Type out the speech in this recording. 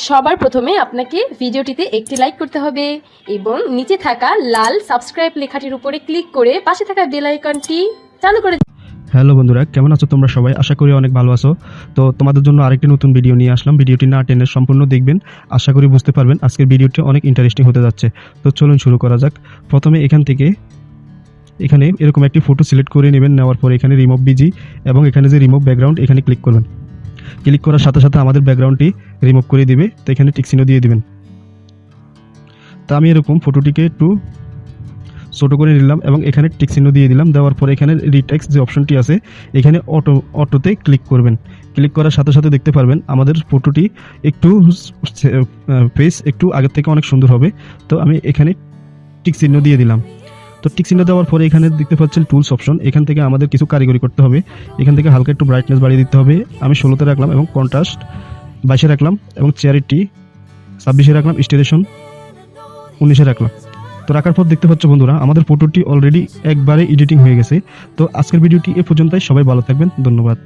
সবার প্রথমে আপনাকে ভিডিওটিতে একটি লাইক করতে হবে এবং নিচে থাকা লাল সাবস্ক্রাইব লেখাটির উপরে ক্লিক করে পাশে থাকা বেল আইকনটি চালু করে। হ্যালো বন্ধুরা, কেমন আছো তোমরা সবাই? আশা করি অনেক ভালো আছো। তো তোমাদের জন্য আরেকটি নতুন ভিডিও নিয়ে আসলাম। ভিডিওটি না টেনে সম্পূর্ণ দেখবেন, আশা করি বুঝতে পারবেন আজকের ভিডিওটি অনেক ইন্টারেস্টিং হতে যাচ্ছে। তো চলুন শুরু করা যাক। প্রথমে এখানে এরকম একটি ফটো সিলেক্ট করে নেবেন। নেওয়ার পরে এখানে রিমুভ বিজি এবং এখানে যে রিমুভ ব্যাকগ্রাউন্ড এখানে ক্লিক করবেন। ক্লিক করার সাথে সাথে আমাদের ব্যাকগ্রাউন্ডটি রিমুভ করে দিবে। তো এখানে টিক চিহ্ন দিয়ে দিবেন। তো আমি এরকম ফটোটিকে একটু ছোট করে নিলাম এবং এখানে টিক চিহ্ন দিয়ে দিলাম। দেওয়ার পরে এখানে রিটেক্সট যে অপশনটি আছে এখানে অটোতে ক্লিক করবেন। ক্লিক করার সাথে সাথে দেখতে পারবেন আমাদের ফটোটি একটু ফেস একটু আগের থেকে অনেক সুন্দর হবে। তো আমি এখানে টিক চিহ্ন দিয়ে দিলাম। তো টিক চিহ্ন দেওয়ার পরে এখানে দেখতে পাচ্ছেন টুলস অপশন। এখান থেকে আমাদের কিছু কারিগরি করতে হবে। এখান থেকে হালকা একটু ব্রাইটনেস বাড়িয়ে দিতে হবে। আমি 16তে রাখলাম এবং কন্ট্রাস্ট 22-এ রাখলাম এবং চ্যারিটি 26-এ রাখলাম, স্টেশন 19-এ রাখলাম। তো রাখার পর দেখতে পাচ্ছ বন্ধুরা আমাদের ফটোটি অলরেডি একবারে এডিটিং হয়ে গেছে। তো আজকের ভিডিওটি এ পর্যন্তই। সবাই ভালো থাকবেন, ধন্যবাদ।